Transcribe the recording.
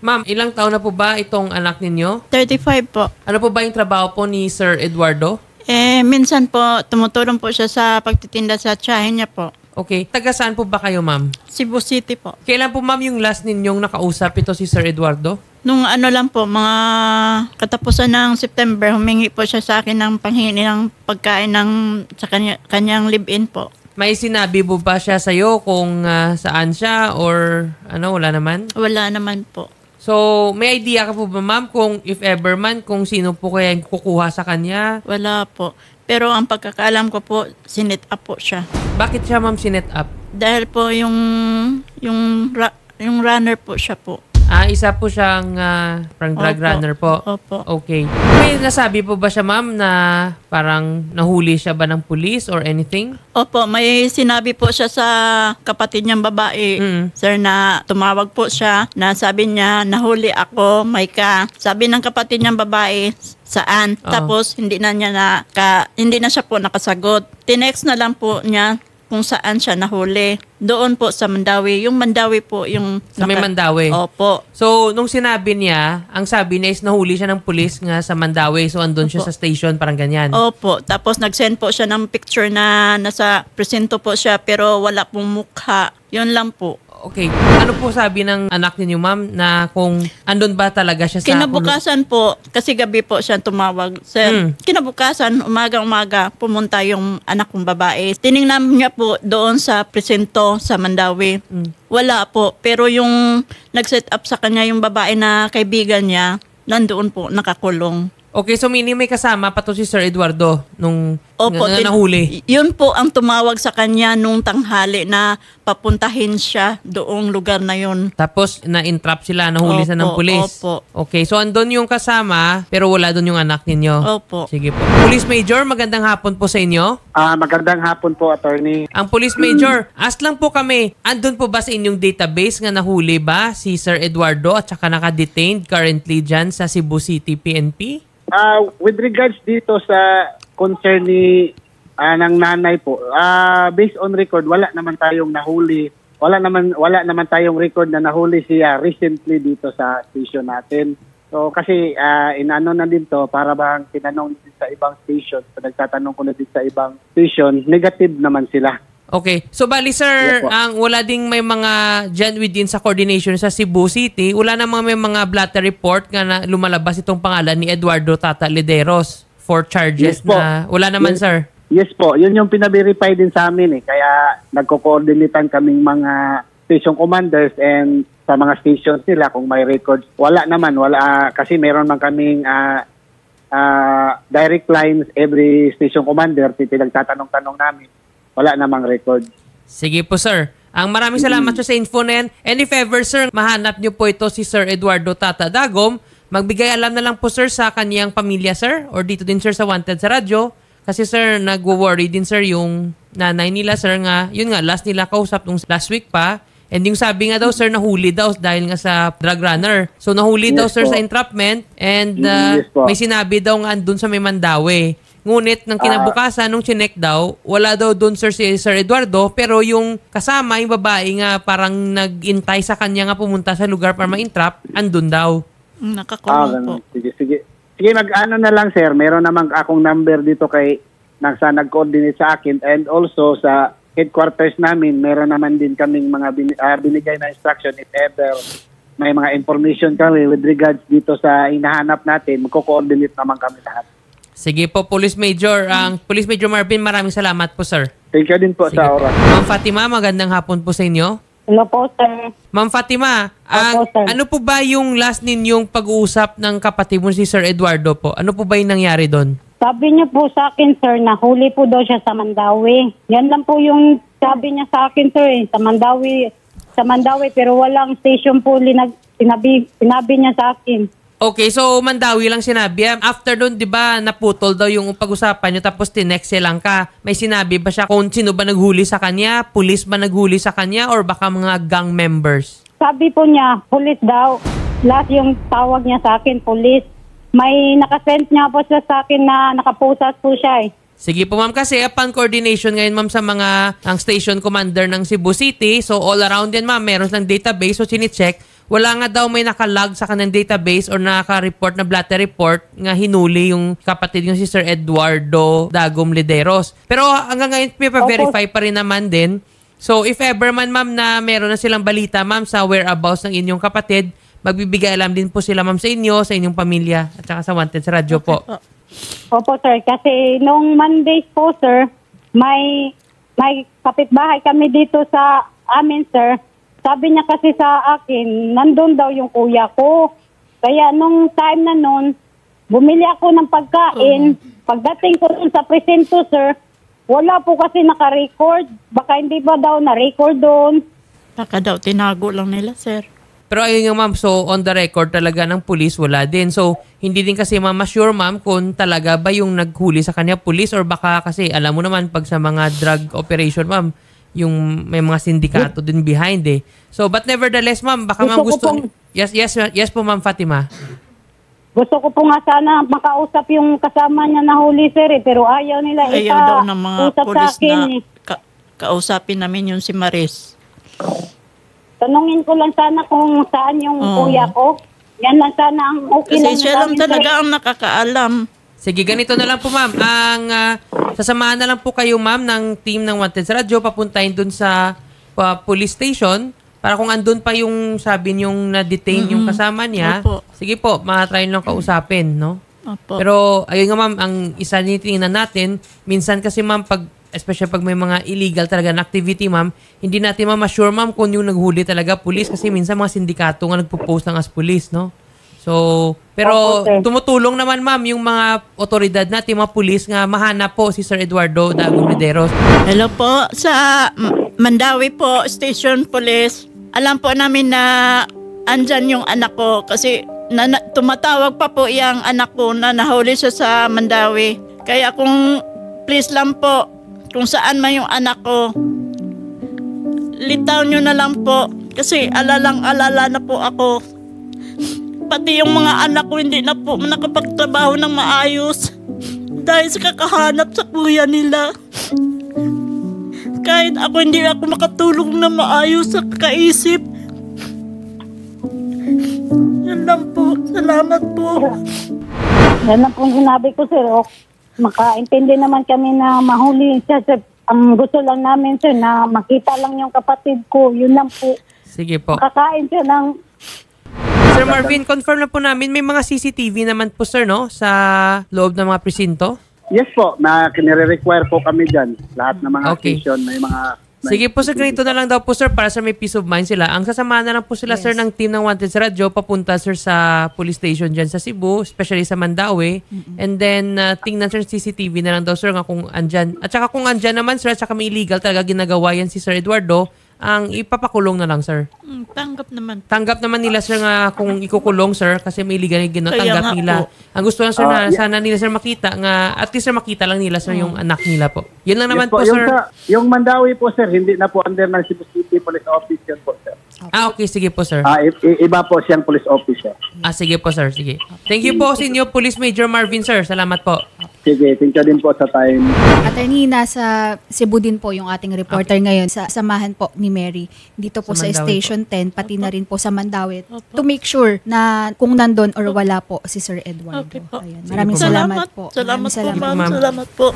Ma'am, ilang taon na po ba itong anak ninyo? 35 po. Ano po ba yung trabaho po ni Sir Eduardo? Minsan po, tumutulong po siya sa pagtitinda sa tiyahin niya po. Okay. Taga saan po ba kayo, ma'am? Cebu City po. Kailan po, ma'am, yung last ninyong nakausap ito si Sir Eduardo? Nung ano lang po, mga katapusan ng September, humingi po siya sa akin ng panghingi ng pagkain sa kanyang live-in po. May sinabi po ba siya sa'yo kung saan siya or wala naman? Wala naman po. So, may idea ka po ba, ma'am, kung if ever man, kung sino po kaya yung kukuha sa kanya? Wala po. Pero ang pagkakaalam ko po, sinet up po siya. Bakit siya, ma'am, sinet up? Dahil po yung runner po siya po. Isa po siyang parang drug runner po. Opo. Okay. May nasabi po ba siya, ma'am, na parang nahuli siya ba ng police or anything? Opo, may sinabi po siya sa kapatid niyang babae, sir, na tumawag po siya, na sabi niya, nahuli ako, Maika. Sabi ng kapatid niyang babae, saan? Tapos hindi na siya po nakasagot. Tinext na lang po niya kung saan siya nahuli. Doon po sa Mandawi. Yung Mandawi po yung... Sa may Mandawi? Opo. So, nung sinabi niya, ang sabi niya is nahuli siya ng pulis nga sa Mandawi. So, andun siya sa station, parang ganyan. Opo. Tapos, nag-send po siya ng picture na nasa presento po siya pero wala pong mukha. Yun lang po. Okay. Ano po sabi ng anak niyo, ma'am, na kung andun ba talaga siya sa... Kinabukasan po, kasi gabi po siya tumawag. Sir, kinabukasan, umaga-umaga, pumunta yung anak kong babae. Tiningnan niya po doon sa presento sa Mandawi. Wala po. Pero yung nag-set up sa kanya yung babae na kaibigan niya, nandoon po, nakakulong. Okay, so meaning may kasama pa to si Sir Eduardo nung nahuli. Yun po ang tumawag sa kanya nung tanghali na papuntahin siya doong lugar na yun. Tapos na-entrap sila, nahuli sa ng pulis. Opo. Okay, so andun yung kasama pero wala dun yung anak ninyo. Opo. Sige po. Police Major, magandang hapon po sa inyo. Magandang hapon po, attorney. Ang Police Major, ask lang po kami, andun po ba sa inyong database nga nahuli ba si Sir Eduardo at saka naka-detained currently dyan sa Cebu City PNP? With regards dito sa concern ni ng nanay po, based on record, wala naman tayong nahuli. Wala naman tayong record na nahuli siya recently dito sa station natin. So kasi inano na din to para bang tinanong din sa ibang station. So, nagtatanong ko na din sa ibang station, negative naman sila. Okay. So, bali, sir, ang wala ding may mga dyan within sa coordination sa Cebu City, wala namang may mga blatter report na lumalabas itong pangalan ni Eduardo Tata Lederos for charges na wala naman, sir. Yes po. Yun yung pinaverify din sa amin eh. Kaya nagko-coordinatean kaming mga station commanders and sa mga stations nila kung may records. Wala naman. Kasi meron man kaming direct lines every station commander. Pinagtatanong-tanong namin. Wala namang record. Sige po, sir. Ang maraming salamat sa info na yan. And if ever, sir, mahanap niyo po ito si Sir Eduardo Tata Dagom, magbigay alam na lang po, sir, sa kaniyang pamilya, sir, or dito din, sir, sa Wanted sa radyo. Kasi, sir, nagwo-worry din, sir, yung nanay nila, sir, nga, yun nga, last nila kausap nung last week pa. And yung sabi nga daw, sir, nahuli daw dahil nga sa drug runner. So, nahuli daw, sir, sa entrapment. And may sinabi daw nga andun sa may Mandawi. Ngunit, nang kinabukasan, nung chinek daw, wala daw doon, sir, si Sir Eduardo, pero yung kasama, yung babae nga parang nag-intay sa kanya nga pumunta sa lugar para ma-entrap, andun daw. Nakakulong po. Sige, mag-ano na lang, sir. Meron namang akong number dito nag-coordinate sa akin and also sa headquarters namin, meron naman din kaming mga binigay na instruction if ever may mga information kami with regards dito sa hinahanap natin, magko-coordinate naman kami lahat. Sige po, Police Major. Ang Police Major Marvin, maraming salamat po, sir. Thank you din po sa oras. Ma'am Fatima, magandang hapon po sa inyo. Hello po, sir. Ma'am Fatima, sir. ano po ba yung last ninyong pag-uusap ng kapatid mo si Sir Eduardo po? Ano po ba yung nangyari doon? Sabi niya po sa akin, sir, na huli po daw siya sa Mandawi. Yan lang po yung sabi niya sa akin, sir, sa Mandawi, pero walang station po sinabi niya sa akin. Okay, so Mandawi lang sinabi. After doon, di ba, naputol daw yung pag-usapan nyo tapos tinext lang ka. May sinabi ba siya kung sino ba naghuli sa kanya? Police ba naghuli sa kanya or baka mga gang members? Sabi po niya, police daw. Last yung tawag niya sa akin, police. May nakasend niya po siya sa akin na nakaposas po siya eh. Sige po, ma'am, kasi upon coordination ngayon, ma'am, sa ang station commander ng Cebu City, so all around yan, ma'am, meron silang database, so sinicheck wala nga daw may nakalog sa kanang database or naka-report na blatter report nga hinuli yung kapatid yung si Sir Eduardo Dagom Lederos. Pero hanggang ngayon, may pa-verify pa rin naman din. So, if ever man, ma'am, na meron na silang balita, ma'am, sa whereabouts ng inyong kapatid, magbibigay alam din po sila, ma'am, sa inyo, sa inyong pamilya, at saka sa Wanted sa radyo po. Opo, sir. Kasi nung Monday po, sir, may kapitbahay kami dito sa amin, sir. Sabi niya kasi sa akin, nandun daw yung kuya ko. Kaya nung time na nun, bumili ako ng pagkain. Pagdating ko dun sa presinto, sir, wala po kasi naka-record. Baka hindi ba daw na-record doon? Baka daw tinago lang nila, sir. Pero ayun nga, ma'am, so on the record talaga ng pulis, wala din. So, hindi din kasi ma'am ma-sure, ma'am, kung talaga ba yung naghuli sa kanya pulis or baka kasi, alam mo naman, pag sa mga drug operation, ma'am, yung may mga sindikato din behind eh. So, but nevertheless, ma'am, baka ma'am gusto... Yes po, ma'am Fatima. Gusto ko po nga sana makausap yung kasama niya na huli, sir, pero ayaw nila Ayaw daw ng mga usap sa pulis akin. na kausapin namin yung si Maris. Tanungin ko lang sana kung saan yung kuya ko. Yan lang sana ang okay Kasi lang. siya lang talaga ang nakakaalam. Sige, ganito na lang po, ma'am. Sasamahan na lang po kayo, ma'am, ng team ng Wanted sa radyo, papuntahin dun sa police station para kung andun pa yung sabi niyong na-detain yung kasama niya. Opo. Sige po, matry lang kausapin, no? Opo. Pero, ayun nga, ma'am, ang isa nitingnan natin, minsan kasi, ma'am, especially pag may mga illegal talaga na activity, ma'am, hindi natin ma-sure, ma'am, kung yung naghuli talaga police kasi minsan mga sindikato nga nagpo-post ng as police, no? So, pero tumutulong naman, ma'am, yung mga otoridad natin, mga police nga mahanap po si Sir Eduardo Dagom Lederos. Hello po, sa Mandawi po, Station Police. Alam po namin na andyan yung anak ko kasi tumatawag pa po yung anak ko na nahuli siya sa Mandawi. Kaya kung please lang po, kung saan man yung anak ko, litaw nyo na lang po kasi alalang-alala na po ako. Pati yung mga anak ko hindi na po nakapagtrabaho ng maayos dahil sa kakahanap sa kuya nila. Kahit ako hindi ako makatulong na maayos sa kakaisip. Yan lang po. Salamat po. Yan lang pong sinabi ko, sir. Makaintindi naman kami na mahuli siya, sir. Ang gusto lang namin, sir, na makita lang yung kapatid ko. Yun lang po. Sige po. Kakain siya ng... Sir Marvin, confirm na po namin, may mga CCTV naman po, sir, no? Sa loob ng mga presinto? Yes po, na kinire-require po kami dyan. Lahat ng mga station, may mga... Sige po, sir, ganito na lang daw po, sir, para sa may peace of mind sila. Ang sasamahan na lang po sila, sir, ng team ng Wanted sa radyo, papunta, sir, sa police station dyan sa Cebu, especially sa Mandawi. And then, tingnan, sir, CCTV na lang daw, sir, nga kung andyan. At saka kung andyan naman, sir, at saka may illegal talaga ginagawa yan si Sir Eduardo, ang ipapakulong na lang, sir. Tanggap naman. Tanggap naman nila, sir, nga kung ikukulong, sir, kasi may illegal na ginatanggap nila. Po. Ang gusto lang, sir, na sana nila, sir, makita, nga, at least, sir, makita lang nila, sir, yung anak nila po. Yun lang naman po, sir. Yung Mandawi po, sir, hindi na po under ng Cebu City Police Office yun po, sir. Okay, sige po, sir. Iba po siyang police officer. Sige po, sir, sige. Thank you po sa inyo, Police Major Marvin, sir. Salamat po. Sige, thank you din po sa time. Attorney, nasa Cebu din po yung ating reporter ngayon sa samahan po ni Mary. Dito po sa Mandawi Station 10, pati na rin po sa Mandawi. To make sure na kung nandun or wala po si Sir Eduardo. Okay po. Ayan. Maraming salamat po. Salamat Maraming po, ma'am. Salamat po.